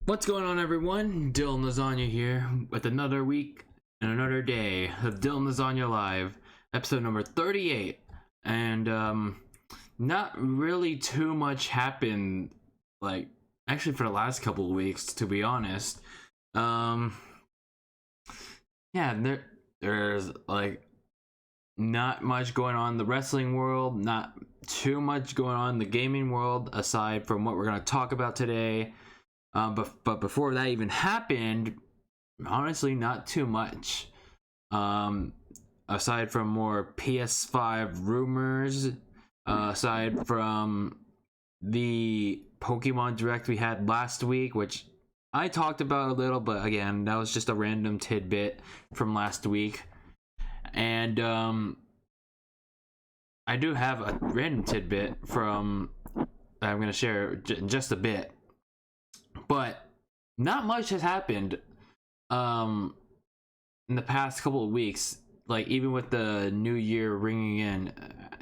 What's going on, everyone? DylanLasagna here with another week and another day of DylanLasagna Live, episode number 38. And not really too much happened, actually for the last couple of weeks, to be honest. Yeah, there's not much going on in the wrestling world, not too much going on in the gaming world, aside from what we're going to talk about today. But before that even happened, honestly, not too much. Aside from more PS5 rumors, aside from the Pokemon Direct we had last week, which I talked about a little, but again, that was just a random tidbit from last week. And I do have a random tidbit from that I'm going to share in just a bit. But not much has happened in the past couple of weeks, even with the new year ringing in.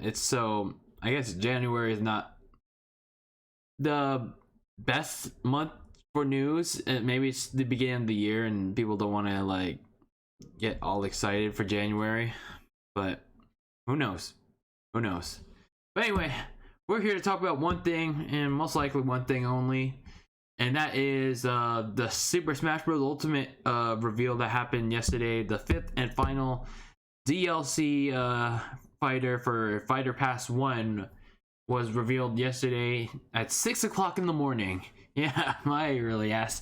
I guess January is not the best month for news, and maybe it's the beginning of the year and people don't want to get all excited for January, but who knows. But anyway, we're here to talk about one thing, and most likely one thing only. And that is the Super Smash Bros. Ultimate reveal that happened yesterday. The 5th and final DLC fighter for Fighter Pass 1 was revealed yesterday at 6 o'clock in the morning. Yeah, my early ass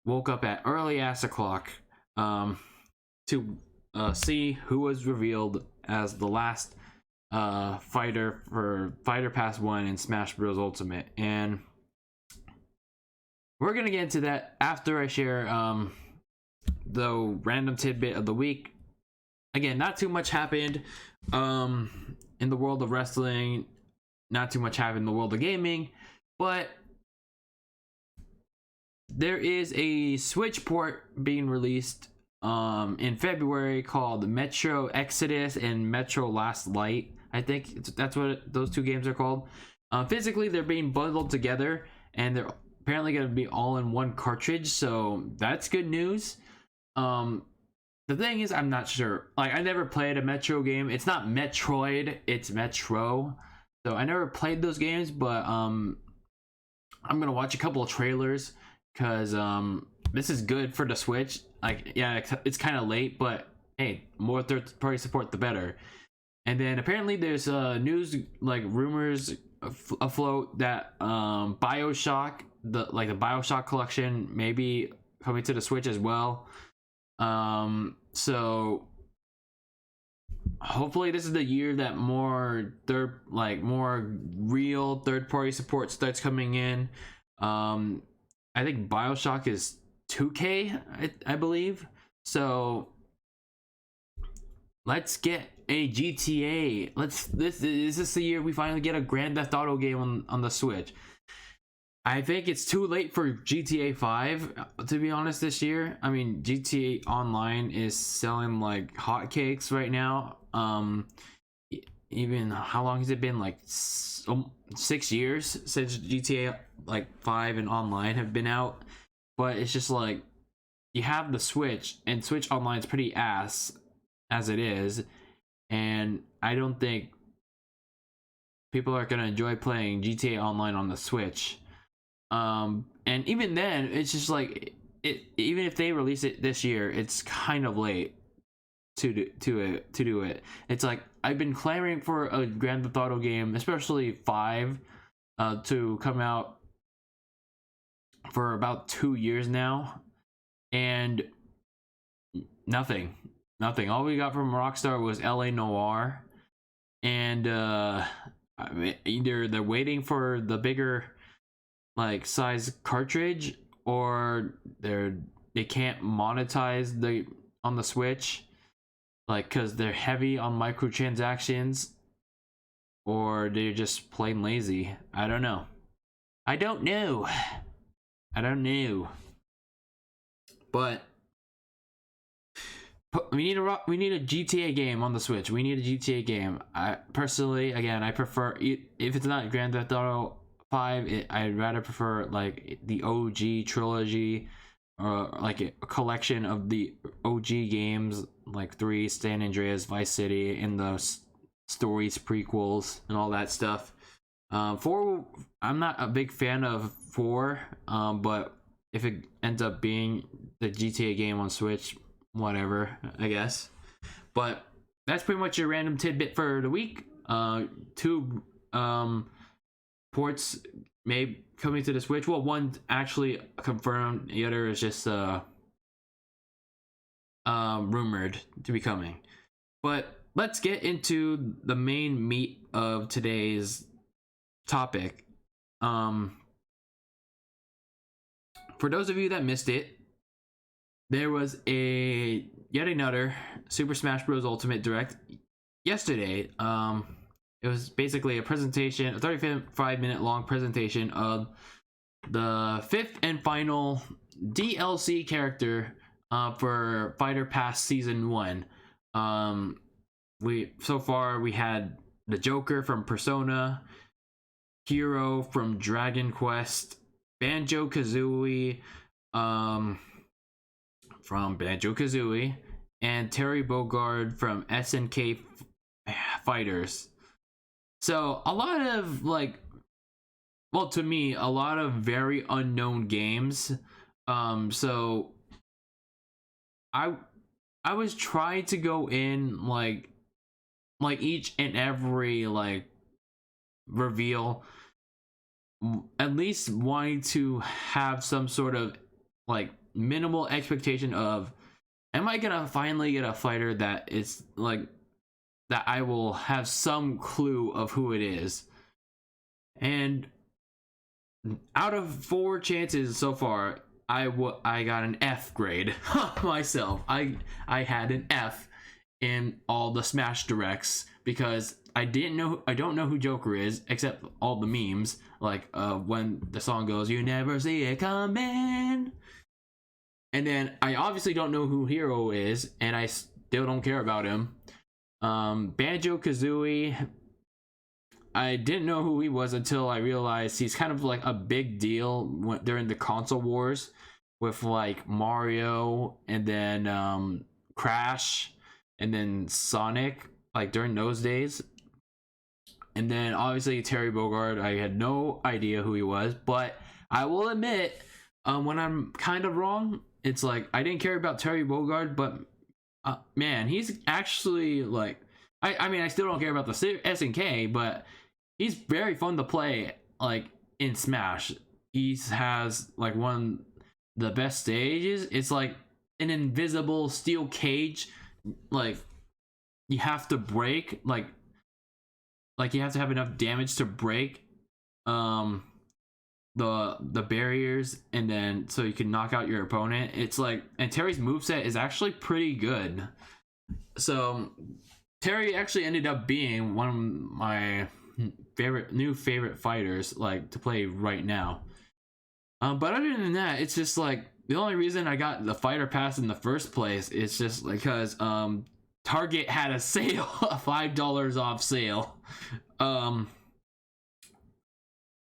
woke up at early ass o'clock to see who was revealed as the last fighter for Fighter Pass 1 in Smash Bros. Ultimate. And we're going to get into that after I share the random tidbit of the week. Again, not too much happened in the world of wrestling. Not too much happened in the world of gaming. But there is a Switch port being released in February called Metro Exodus and Metro Last Light. I think that's what those two games are called. Physically, they're being bundled together, and they're apparently going to be all in one cartridge, so that's good news. The thing is, I'm not sure. I never played a Metro game. It's not Metroid, it's Metro. So I never played those games, but I'm gonna watch a couple of trailers because this is good for the Switch. Yeah, it's kind of late, but hey, more third-party support, the better. And then apparently there's news, rumors afloat that BioShock, the BioShock collection may be coming to the Switch as well. So hopefully this is the year that more real third-party support starts coming in. I think BioShock is 2K, I believe. So let's get a GTA. This is the year we finally get a Grand Theft Auto game on the Switch. I think it's too late for GTA 5, to be honest, this year. I mean, GTA Online is selling like hotcakes right now. Even how long has it been? 6 years since GTA 5 and Online have been out. But it's just you have the Switch, and Switch Online is pretty ass as it is. And I don't think people are gonna enjoy playing GTA Online on the Switch. And even then, it's just even if they release it this year, it's kind of late to do it. It's I've been clamoring for a Grand Theft Auto game, especially 5, to come out for about 2 years now, and nothing. All we got from Rockstar was LA Noire, and either they're waiting for the bigger size cartridge, or they can't monetize on the Switch, because they're heavy on microtransactions, or they're just plain lazy. I don't know. But we need a GTA game on the Switch. We need a GTA game. I personally, again, I prefer, if it's not Grand Theft Auto 5, I'd rather prefer like the OG trilogy, or like a collection of the OG games, like 3, San Andreas, Vice City, and the stories, prequels, and all that stuff. 4, I'm not a big fan of 4, but if it ends up being the GTA game on Switch, whatever, I guess. But that's pretty much your random tidbit for the week. 2 ports may coming to the Switch. Well, one actually confirmed, the other is just rumored to be coming. But let's get into the main meat of today's topic. For those of you that missed it, there was yet another Super Smash Bros. Ultimate Direct yesterday. It was basically a presentation, a 35-minute long presentation of the 5th and final DLC character for Fighter Pass Season 1. So far we had the Joker from Persona, Hero from Dragon Quest, Banjo-Kazooie from Banjo-Kazooie, and Terry Bogard from SNK Fighters. So a lot of to me, a lot of very unknown games. So I was trying to go in like each and every reveal, at least wanting to have some sort of minimal expectation of, am I gonna finally get a fighter that is that I will have some clue of who it is. And out of 4 chances so far, I got an F grade myself. I had an F in all the Smash Directs because I don't know who Joker is, except all the memes, when the song goes, "You never see it coming." And then I obviously don't know who Hero is, and I still don't care about him. Banjo-Kazooie, I didn't know who he was until I realized he's kind of like a big deal during the console wars with Mario, and then Crash, and then Sonic, during those days. And then obviously Terry Bogard, I had no idea who he was, but I will admit, when I'm kind of wrong, it's I didn't care about Terry Bogard, but man, he's actually I mean, I still don't care about the SNK, but he's very fun to play in Smash. He has one of the best stages. It's an invisible steel cage, you have to break, you have to have enough damage to break the barriers, and then so you can knock out your opponent. It's and Terry's moveset is actually pretty good. So Terry actually ended up being one of my favorite fighters to play right now. But other than that, it's just the only reason I got the fighter pass in the first place is just because Target had a sale, a $5 off sale.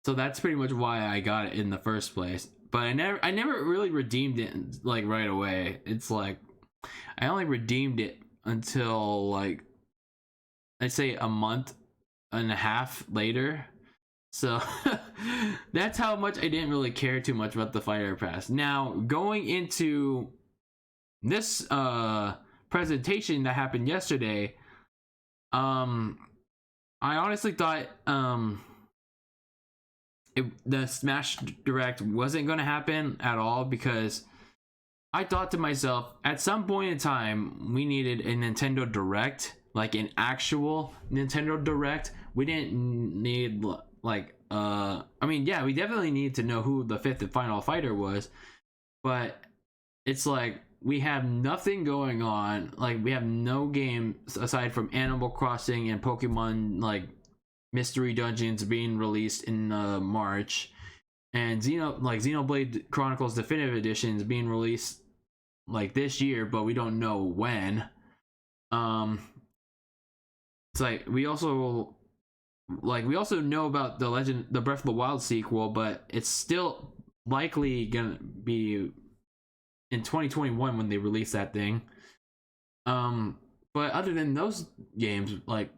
So that's pretty much why I got it in the first place. But I never really redeemed it right away. It's I only redeemed it until I'd say a month and a half later. So that's how much I didn't really care too much about the fighter pass. Now, going into this presentation that happened yesterday, I honestly thought the Smash Direct wasn't going to happen at all, because I thought to myself, at some point in time, we needed a Nintendo Direct, an actual Nintendo Direct. We didn't need I mean, yeah, we definitely need to know who the 5th and final fighter was, but it's we have nothing going on. We have no games aside from Animal Crossing and Pokemon Mystery Dungeons being released in March, and Xenoblade Chronicles Definitive Editions being released this year, but we don't know when. It's we also like we also know about the Breath of the Wild sequel, but it's still likely gonna be in 2021 when they release that thing. But other than those games, like,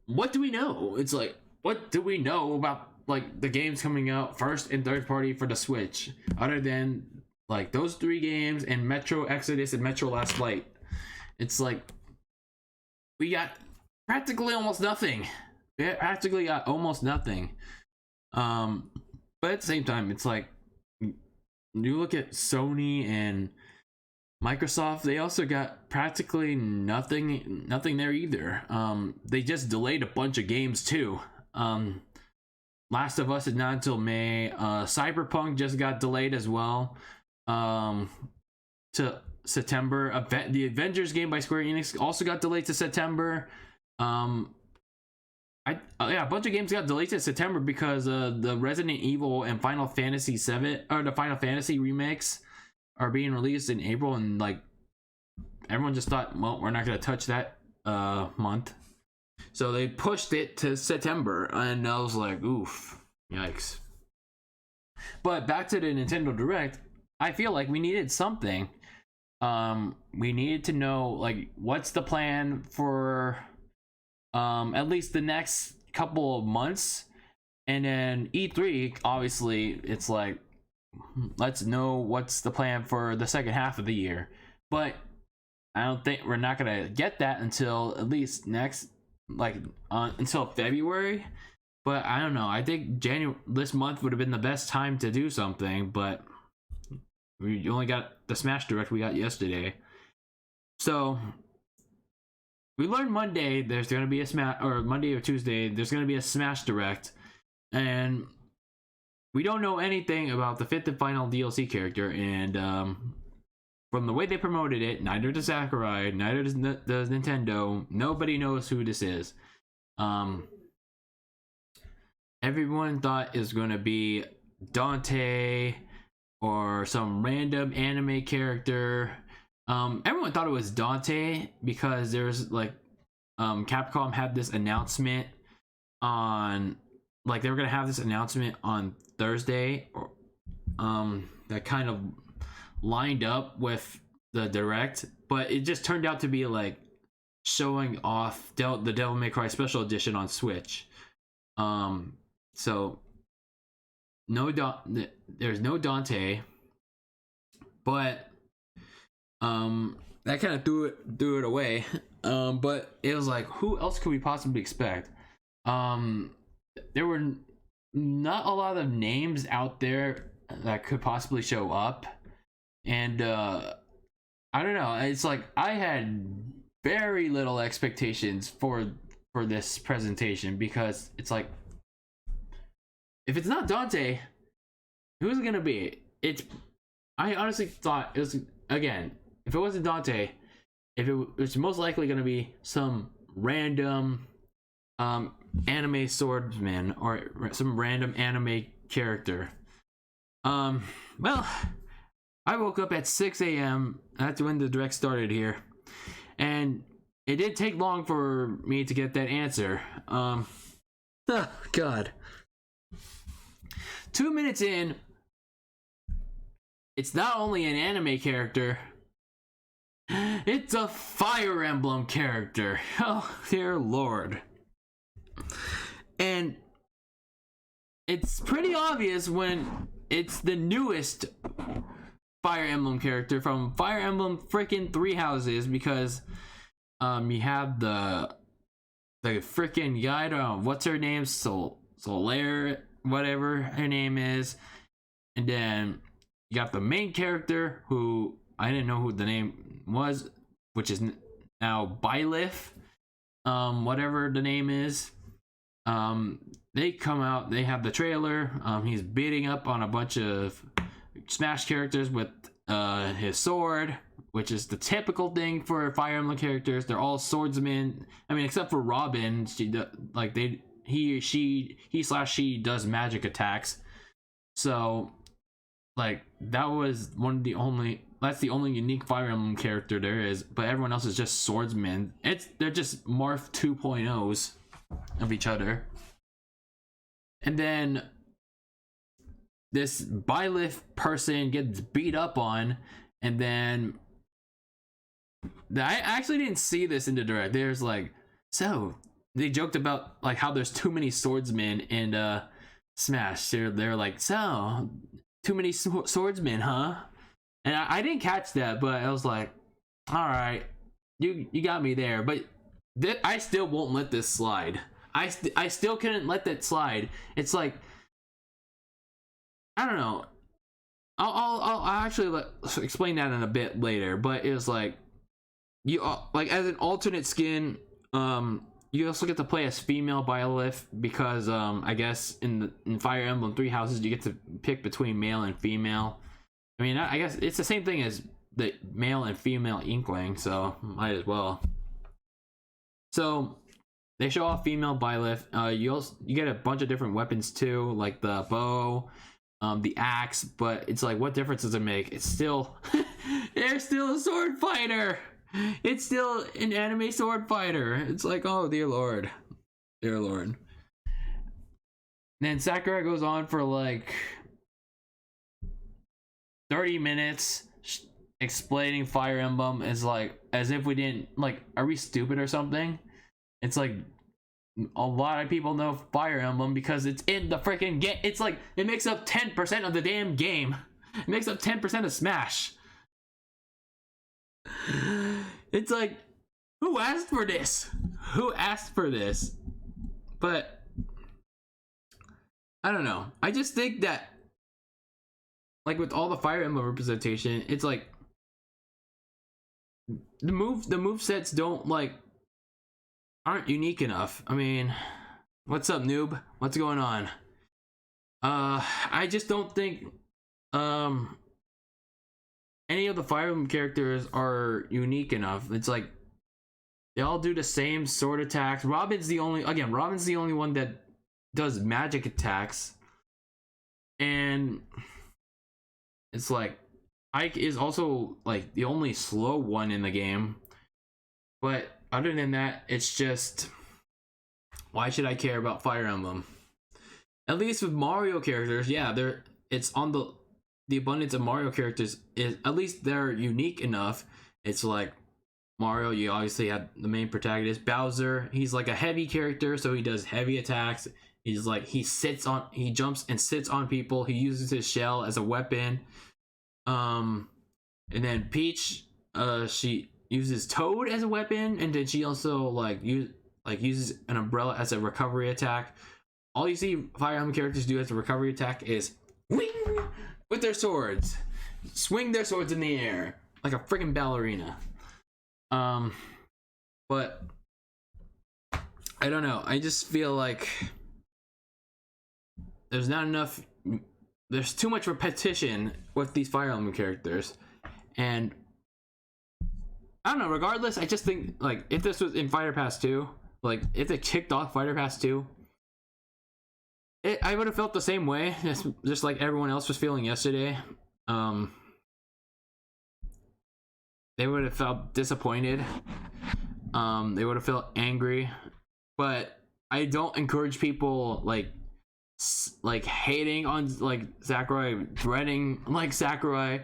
what do we know? It's like, what do we know about like the games coming out first and third party for the Switch, other than like those 3 games and Metro Exodus and Metro Last Light? It's like we got practically almost nothing. We practically got almost nothing. But at the same time, it's like you look at Sony and Microsoft, they also got practically nothing there either. They just delayed a bunch of games too. Last of Us is not until May. Cyberpunk just got delayed as well, to September. The Avengers game by Square Enix also got delayed to September. A bunch of games got delayed to September because the Resident Evil and Final Fantasy 7 or the Final Fantasy remakes are being released in April, and like everyone just thought, well, we're not gonna touch that month, so they pushed it to September, and I was like, oof, yikes. But back to the Nintendo Direct, I feel like we needed something. We needed to know, like, what's the plan for at least the next couple of months, and then E3, obviously it's like, let's know what's the plan for the second half of the year. But I don't think we're not gonna get that until at least until February. But I don't know, I think this month would have been the best time to do something, but we only got the Smash Direct we got yesterday. So we learned Monday there's gonna be a Smash, or Monday or Tuesday there's gonna be a Smash Direct, and we don't know anything about the 5th and final DLC character. And from the way they promoted it, neither does Sakurai, neither does Nintendo. Nobody knows who this is. Everyone thought it was gonna be Dante or some random anime character. Everyone thought it was Dante because there's like Capcom had this announcement on, like, they were gonna have this announcement on Thursday, or that kind of lined up with the Direct, but it just turned out to be like showing off the Devil May Cry Special Edition on Switch. So there's no Dante, but that kind of threw it away. But it was like, who else could we possibly expect? There were not a lot of names out there that could possibly show up, and I don't know, it's like I had very little expectations for this presentation, because it's like, if it's not Dante, who's it gonna be? I honestly thought it was, again, if it wasn't Dante, it's most likely gonna be some random anime swordsman or some random anime character. Well, I woke up at 6 a.m. That's when the Direct started here, and it didn't take long for me to get that answer. Oh god. 2 minutes in, it's not only an anime character, it's a Fire Emblem character. Oh dear lord. And it's pretty obvious when it's the newest Fire Emblem character from Fire Emblem freaking Three Houses, because you have the freaking guy, what's her name, Solaire, whatever her name is, and then you got the main character, who I didn't know who the name was, which is now Byleth, whatever the name is. They come out, they have the trailer. He's beating up on a bunch of Smash characters with his sword, which is the typical thing for Fire Emblem characters. They're all swordsmen. I mean, except for Robin, she does magic attacks. So, like, that's the only unique Fire Emblem character there is. But everyone else is just swordsmen. They're just Morph 2.0s. of each other. And then this Byleth person gets beat up on, and then I actually didn't see this in the direct. There's like, so they joked about like how there's too many swordsmen in Smash. They're like, so too many swordsmen, huh? And I didn't catch that, but I was like, all right, you got me there. But I still won't let this slide. I still couldn't let that slide. It's like, I don't know. I'll actually explain that in a bit later. But it was like, you like as an alternate skin, you also get to play as female Byleth because I guess in Fire Emblem Three Houses you get to pick between male and female. I mean, I guess it's the same thing as the male and female Inkling, so might as well. So they show off female Byleth. You get a bunch of different weapons too, like the bow, the axe. But it's like, what difference does it make? It's still they're still a sword fighter. It's still an anime sword fighter. It's like, oh dear lord, dear lord. And then Sakurai goes on for like 30 minutes explaining Fire Emblem as like, as if we didn't, like, are we stupid or something? It's like, a lot of people know Fire Emblem because it's in the freaking game. It's like, it makes up 10% of the damn game. It makes up 10% of Smash. It's like, who asked for this? Who asked for this? But I don't know. I just think that, like, with all the Fire Emblem representation, it's like the move sets don't, like, aren't unique enough. I mean, what's up, noob? What's going on? I just don't think any of the Fire Emblem characters are unique enough. It's like they all do the same sword attacks. Robin's the only one that does magic attacks, and it's like Ike is also like the only slow one in the game. But other than that, it's just, why should I care about Fire Emblem? At least with Mario characters, yeah, it's on the abundance of Mario characters is, at least they're unique enough. It's like Mario, you obviously have the main protagonist, Bowser. He's like a heavy character, so he does heavy attacks. He's like, he jumps and sits on people. He uses his shell as a weapon. And then Peach, she uses Toad as a weapon, and then she also uses an umbrella as a recovery attack. All you see Fire Emblem characters do as a recovery attack is wing with their swords, swing their swords in the air like a freaking ballerina. But I don't know. I just feel like there's not enough. There's too much repetition with these Fire Emblem characters, and I don't know. Regardless, I just think, like, if this was in Fighter Pass 2, like if they kicked off Fighter Pass 2, I would have felt the same way, just like everyone else was feeling yesterday. They would have felt disappointed. They would have felt angry. But I don't encourage people like hating on like Sakurai, dreading like Sakurai,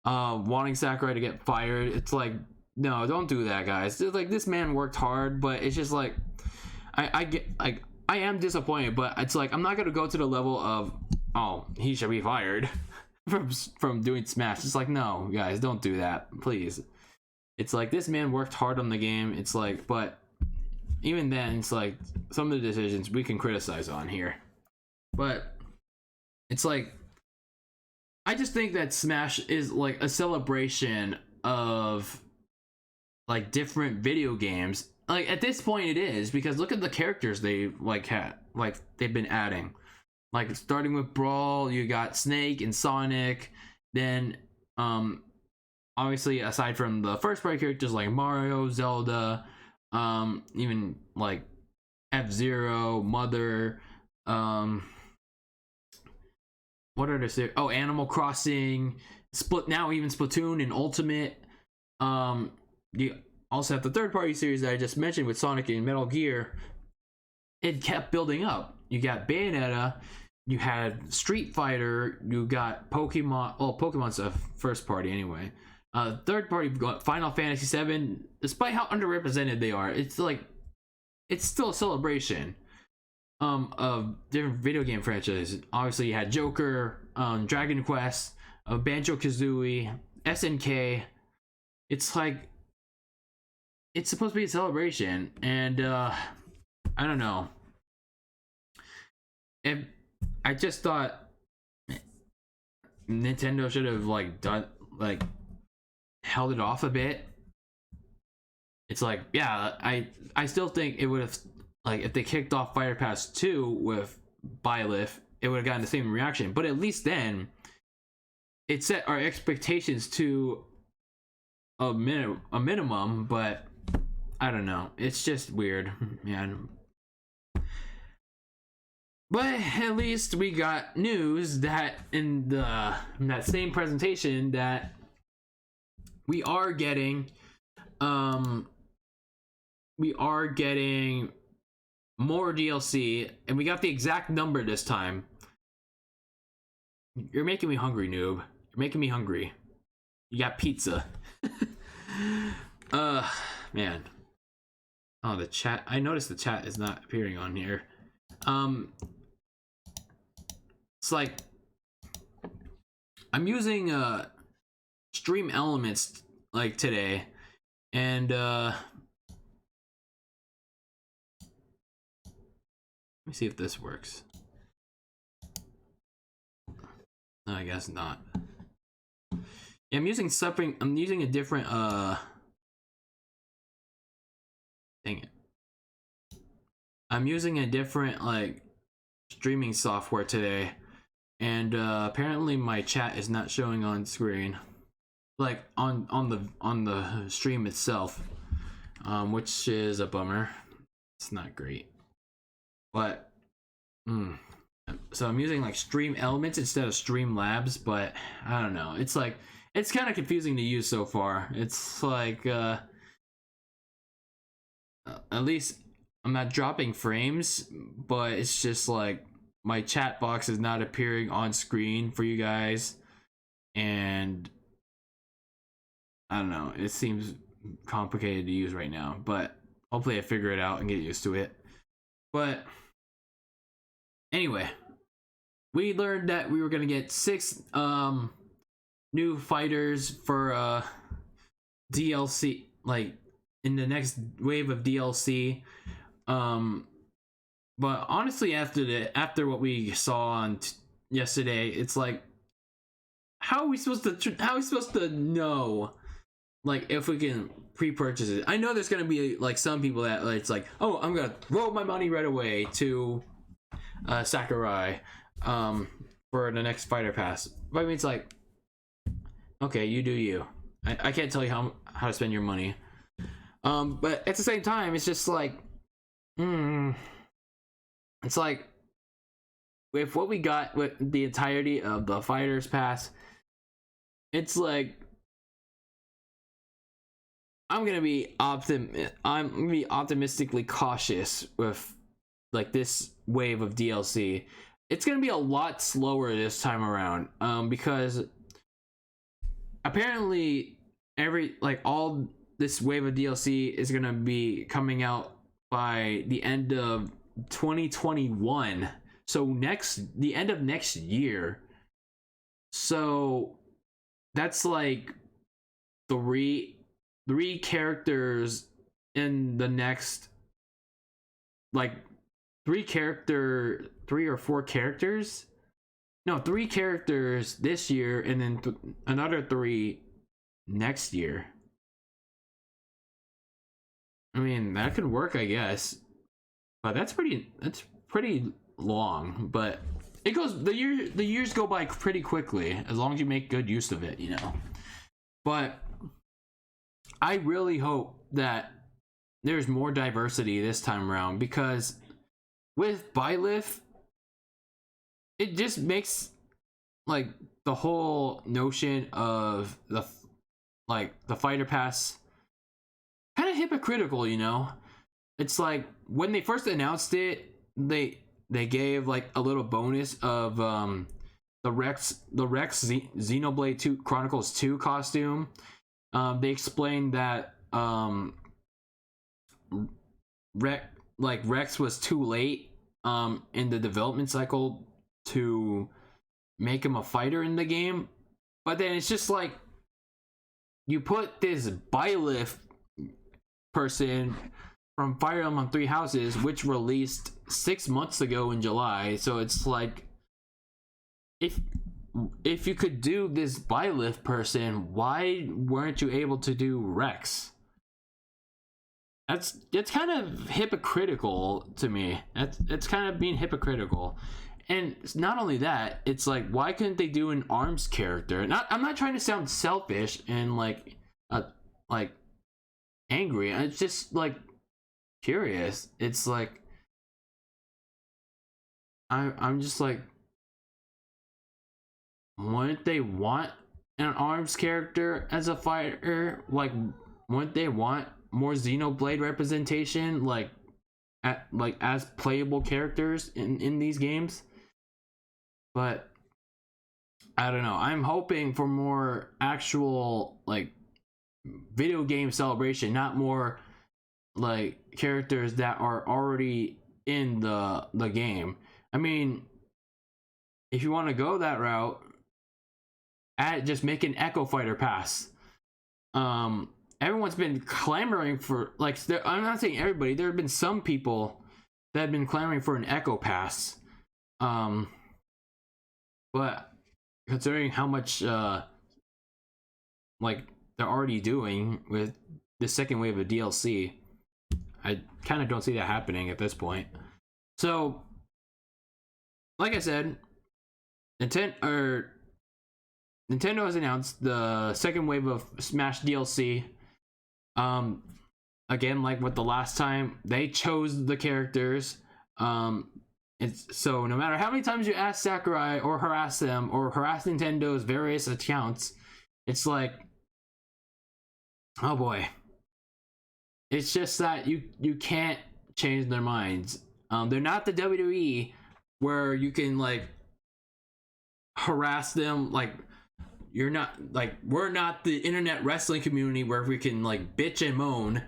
wanting Sakurai to get fired. It's like, no, don't do that, guys. It's like, this man worked hard, but it's just like, I get, like, I am disappointed, but it's like, I'm not gonna go to the level of, oh, he should be fired from doing Smash. It's like, no, guys, don't do that, please. It's like, this man worked hard on the game. It's like, but even then, it's like, some of the decisions we can criticize on here. But it's like, I just think that Smash is like a celebration of like different video games. Like, at this point it is, because look at the characters they they've been adding. Like, starting with Brawl, you got Snake and Sonic. Then obviously, aside from the first party characters like Mario, Zelda, even like F-Zero, Mother, what are the Animal Crossing, now even Splatoon and Ultimate. You also have the third party series that I just mentioned with Sonic and Metal Gear. it kept building up. You got Bayonetta, you had Street Fighter, you got Pokemon. Oh, Pokemon's a first party anyway. Third party, Final Fantasy VII. Despite how underrepresented they are, it's like it's still a celebration of different video game franchises. Obviously, you had Joker, Dragon Quest, Banjo Kazooie, SNK. It's like it's supposed to be a celebration, and I don't know. If I just thought Nintendo should have held it off a bit. It's like, yeah, I still think it would have, like, if they kicked off Fire Pass 2 with Byleth, it would have gotten the same reaction. But at least then it set our expectations to a minimum, but I don't know. It's just weird, man. But at least we got news that in that same presentation that we are getting more DLC, and we got the exact number this time. You're making me hungry, noob. You're making me hungry. You got pizza. Man. Oh, the chat. I noticed the chat is not appearing on here. It's like I'm using Stream Elements like today, and let me see if this works. No, I guess not. Yeah, I'm using something. I'm using a different dang it. I'm using a different like streaming software today, and apparently my chat is not showing on screen, like on the stream itself, which is a bummer. It's not great, but so I'm using like Stream Elements instead of Stream Labs, but I don't know. It's like it's kind of confusing to use so far. It's like at least I'm not dropping frames, but it's just like my chat box is not appearing on screen for you guys, and I don't know, it seems complicated to use right now, but hopefully I figure it out and get used to it. But anyway, we learned that we were gonna get 6 new fighters for DLC, like in the next wave of DLC. But honestly, after what we saw on yesterday, it's like, how are we supposed to know, like, if we can pre-purchase it? I know there's gonna be like some people that like, it's like, oh, I'm gonna throw my money right away to Sakurai for the next fighter pass. But I mean, it's like, okay, you do you. I can't tell you how to spend your money. But at the same time, it's just like, it's like, with what we got with the entirety of the fighters pass, it's like I'm gonna be optimistically cautious with like this wave of DLC. It's gonna be a lot slower this time around, because apparently all this wave of DLC is gonna be coming out by the end of 2021. So the end of next year. So that's like three characters in the next, like three or four characters. No, 3 characters this year, and then another 3 next year. I mean, that could work, I guess. But that's pretty long. But it goes, the years go by pretty quickly as long as you make good use of it, you know. But I really hope that there's more diversity this time around, because with Byleth, it just makes like the whole notion of the fighter pass kind of hypocritical, you know. it's like when they first announced it, they gave like a little bonus of the Rex Xenoblade 2 Chronicles 2 costume. They explained that Rex was too late in the development cycle to make him a fighter in the game. But then it's just like you put this Byleth person from Fire Emblem Three Houses, which released 6 months ago in July. So it's like, if you could do this Byleth person, why weren't you able to do Rex? It's kind of hypocritical to me. It's kind of being hypocritical. And not only that, it's like, why couldn't they do an ARMS character? I'm not trying to sound selfish and like angry. It's just like curious. It's like I'm just like, wouldn't they want an ARMS character as a fighter? Like, wouldn't they want more Xenoblade representation, like as playable characters in these games? But I don't know. I'm hoping for more actual like video game celebration, not more like characters that are already in the game. I mean, if you want to go that route, just make an Echo Fighter pass. Everyone's been clamoring for, like, I'm not saying everybody, there have been some people that have been clamoring for an Echo pass. But considering how much like they're already doing with the second wave of DLC, I kind of don't see that happening at this point. So like I said, Nintendo has announced the second wave of Smash DLC. Again, like with the last time, they chose the characters. It's so no matter how many times you ask Sakurai or harass them or harass Nintendo's various accounts, it's like, oh boy, it's just that you can't change their minds. They're not the WWE where you can like harass them. Like, you're not, like, we're not the internet wrestling community where we can like bitch and moan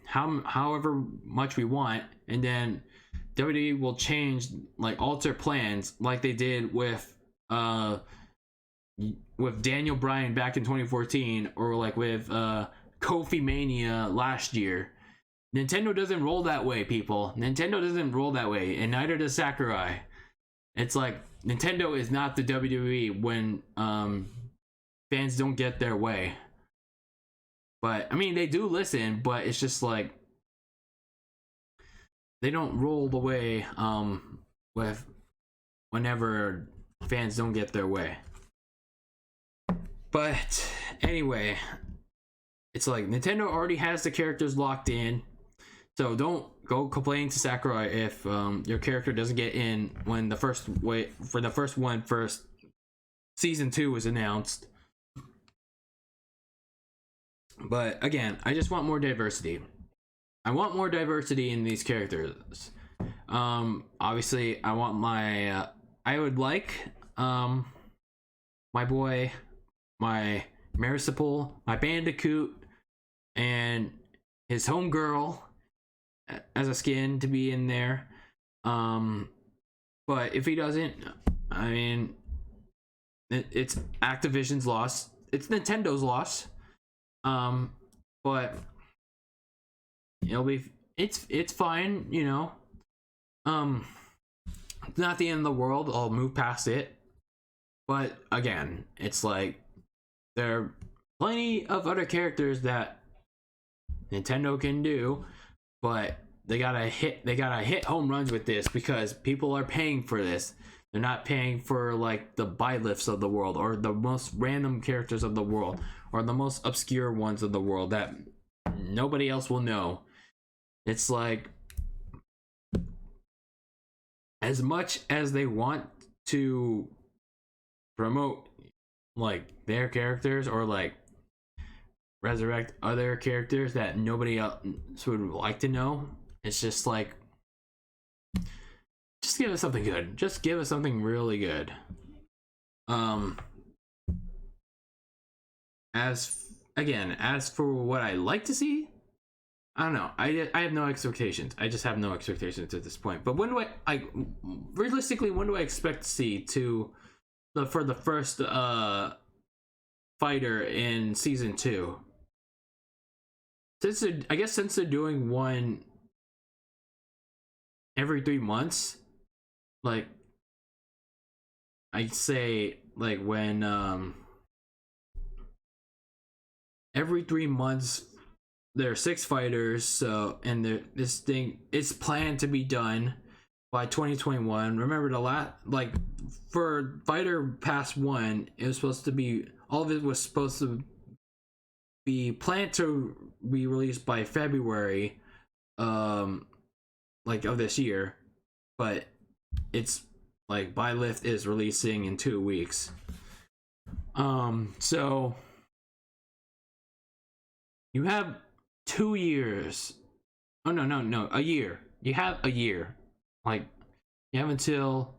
however much we want, and then WWE will change, like, alter plans like they did with Daniel Bryan back in 2014, or like with Kofi Mania last year. Nintendo doesn't roll that way, people. Nintendo doesn't roll that way, and neither does Sakurai. It's like, Nintendo is not the WWE when fans don't get their way. But I mean, they do listen, but it's just like they don't roll the way with whenever fans don't get their way. But anyway, it's like Nintendo already has the characters locked in, so don't go complain to Sakurai if your character doesn't get in when the first season 2 was announced. But again, I just want more diversity. I want more diversity in these characters. Obviously, I want I would like my boy, my Marisupial, my Bandicoot, and his homegirl as a skin to be in there. But if he doesn't, I mean, it's Activision's loss. It's Nintendo's loss. But it's fine, you know. It's not the end of the world. I'll move past it. But again, it's like there are plenty of other characters that Nintendo can do, but they gotta hit home runs with this, because people are paying for this. They're not paying for like the Byleths of the world, or the most random characters of the world, or the most obscure ones of the world that nobody else will know. It's like, as much as they want to promote like their characters, or like resurrect other characters that nobody else would like to know. It's just like, just give us something good. Just give us something really good. As for what I like to see, I don't know. I have no expectations. I just have no expectations at this point. But when do I realistically, when do I expect to see for the first fighter in season 2? Since they're doing one every 3 months, like I'd say like when every 3 months there are 6 fighters, so and this thing is planned to be done by 2021. Remember the last, like, for Fighter Pass 1, it was supposed to be, all of it was supposed to be planned to be released by February like of this year, but it's like Byleth is releasing in 2 weeks. So you have 2 years. Oh no, a year. You have a year. Like, you have until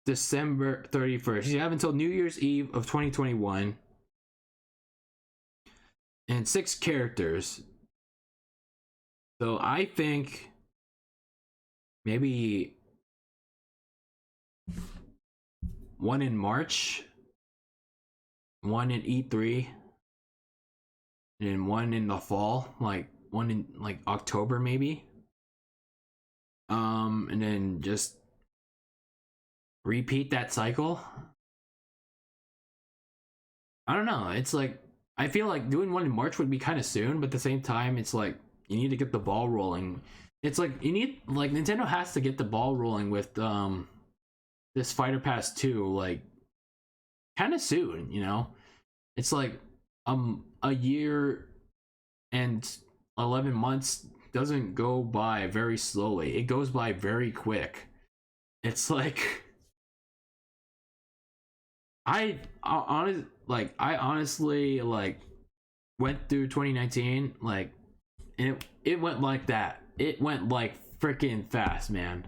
December 31st. You have until New Year's Eve of 2021. And 6 characters. So I think maybe one in March, one in E3, and then one in the fall, like one in like October maybe. And then just repeat that cycle. I don't know. It's like, I feel like doing one in March would be kind of soon, but at the same time, it's like you need to get the ball rolling. It's like you need, like, Nintendo has to get the ball rolling with this Fighter Pass 2 like kind of soon, you know? It's like a year and 11 months doesn't go by very slowly. It goes by very quick. It's like I honestly like went through 2019 like, and it went like that. It went like freaking fast, man.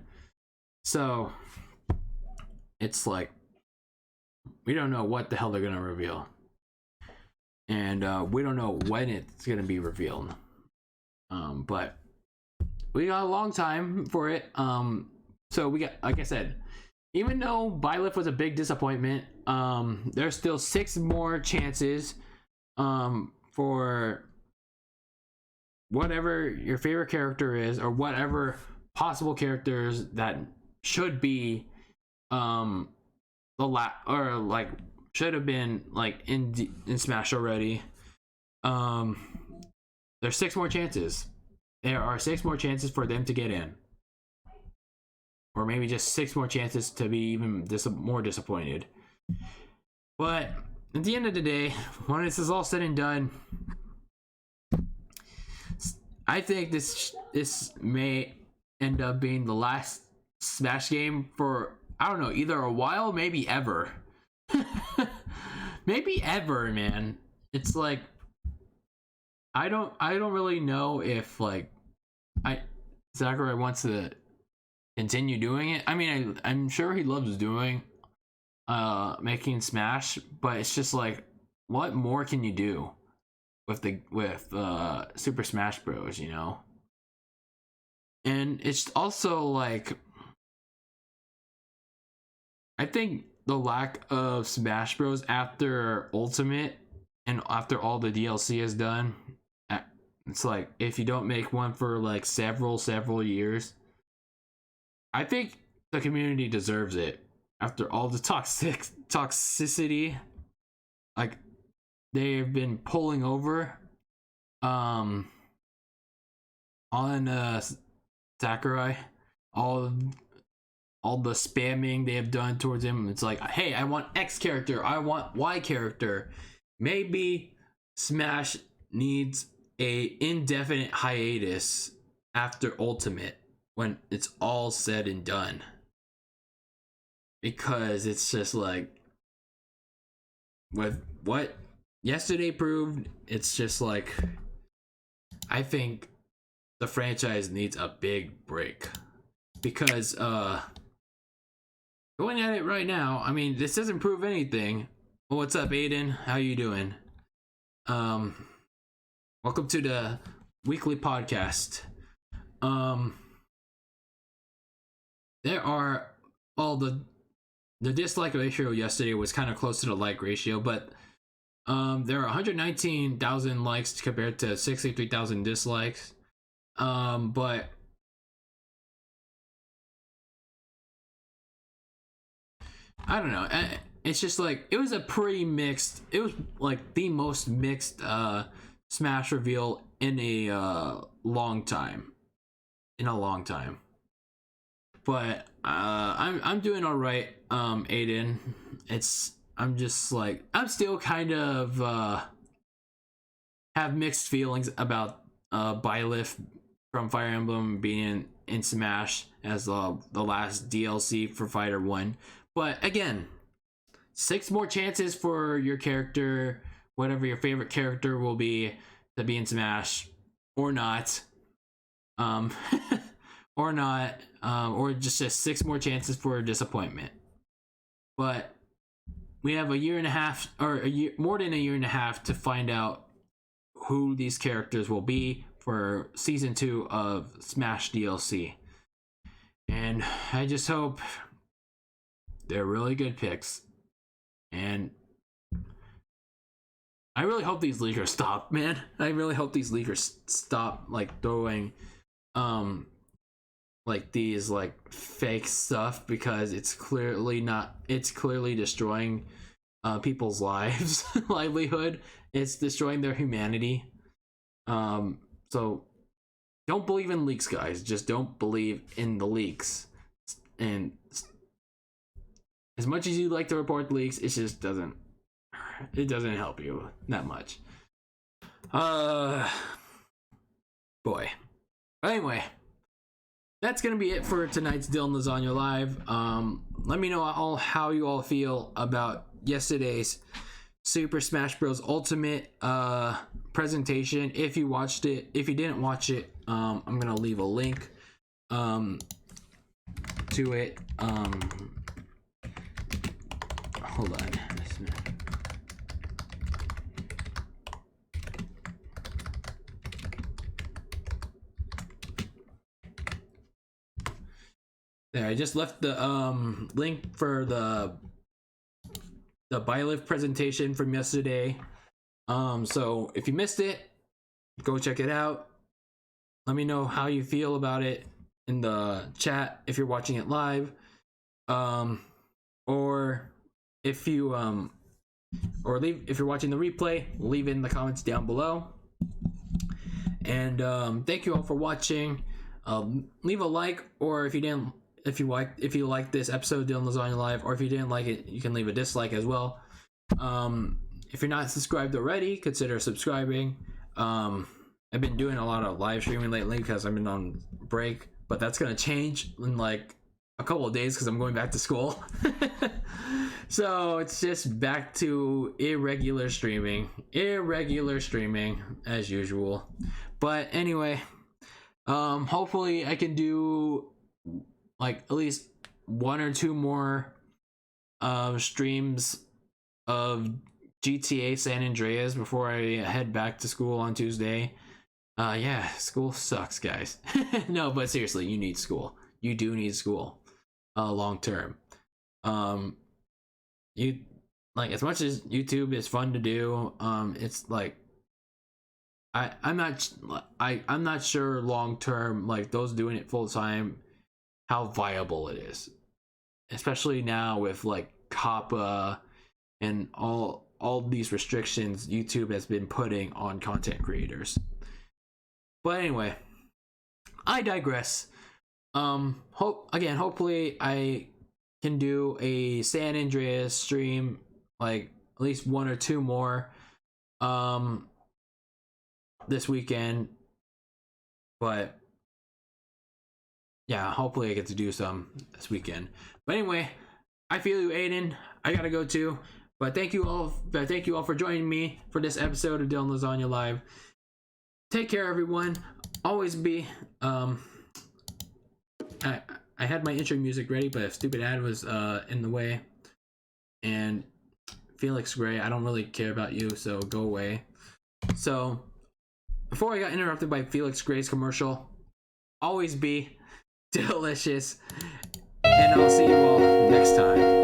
So it's like we don't know what the hell they're gonna reveal, and we don't know when it's gonna be revealed. But we got a long time for it. So we got, like I said, even though Byleth was a big disappointment, there's still 6 more chances for whatever your favorite character is, or whatever possible characters that should be or like should have been like in Smash already. There's 6 more chances. There are 6 more chances for them to get in, or maybe just 6 more chances to be even more disappointed. But at the end of the day, when this is all said and done, I think this may end up being the last Smash game for, I don't know, either a while, maybe ever. Maybe ever, man. It's like I don't really know if like Sakurai wants to continue doing it. I mean, I'm sure he loves doing making Smash, but it's just like, what more can you do with Super Smash Bros, you know? And it's also like, I think the lack of Smash Bros after Ultimate and after all the DLC is done, it's like, if you don't make one for like several years, I think the community deserves it after all the toxicity like they've been pulling over on Sakurai, all the spamming they have done towards him. It's like, hey, I want X character, I want Y character. Maybe Smash needs a indefinite hiatus after Ultimate when it's all said and done, because it's just like, with what yesterday proved it's just like, I think the franchise needs a big break, because going at it right now, I mean, this doesn't prove anything. Well, what's up, Aiden? How you doing? Welcome to the weekly podcast. There are all the dislike ratio yesterday was kind of close to the like ratio, but there are 119,000 likes compared to 63,000 dislikes. But I don't know. It's just like, it was a pretty mixed. It was like the most mixed Smash reveal in a long time. But I'm doing all right, Aiden. I'm just like, I'm still kind of have mixed feelings about Byleth from Fire Emblem being in Smash as the last DLC for Fighter 1. But again, 6 more chances for your character, whatever your favorite character will be, to be in Smash, or not. Or not, or just 6 more chances for a disappointment. But we have a year and a half, or more than a year and a half, to find out who these characters will be for season 2 of Smash DLC. And I just hope they're really good picks. And I really hope these leakers stop, man. I really hope these leakers stop like throwing like these like fake stuff, because it's clearly destroying people's lives, livelihood. It's destroying their humanity. So don't believe in leaks, guys. Just don't believe in the leaks. And as much as you like to report leaks, it just doesn't help you that much. Boy. Anyway, that's gonna be it for tonight's DylanLasagna Live. Let me know how you all feel about yesterday's Super Smash Bros. Ultimate presentation. If you watched it, if you didn't watch it, I'm gonna leave a link to it. Hold on. There, I just left the link for the Byleth presentation from yesterday. So if you missed it, go check it out. Let me know how you feel about it in the chat if you're watching it live, or if you if you're watching the replay, leave in the comments down below. And thank you all for watching. Leave a like, or if you like this episode of DylanLasagna Live, or if you didn't like it, you can leave a dislike as well. If you're not subscribed already, consider subscribing. I've been doing a lot of live streaming lately because I've been on break, but that's gonna change in like a couple of days because I'm going back to school. So it's just back to irregular streaming as usual. But anyway, hopefully I can do like at least 1 or 2 more streams of GTA San Andreas before I head back to school on Tuesday. Yeah, school sucks, guys. No, but seriously, you need school. You do need school long term. You like, as much as YouTube is fun to do, it's like I'm not sure long term, like those doing it full time, how viable it is, especially now with like COPPA and all these restrictions YouTube has been putting on content creators. But anyway, I digress. Hopefully I can do a San Andreas stream, like at least 1 or 2 more this weekend. But yeah, hopefully I get to do some this weekend. But anyway, I feel you, Aiden. I gotta go too. But thank you all for joining me for this episode of Dylan Lasagna Live. Take care, everyone. Always be. I had my intro music ready, but a stupid ad was in the way. And Felix Gray, I don't really care about you, so go away. So before I got interrupted by Felix Gray's commercial, always be delicious, and I'll see you all next time.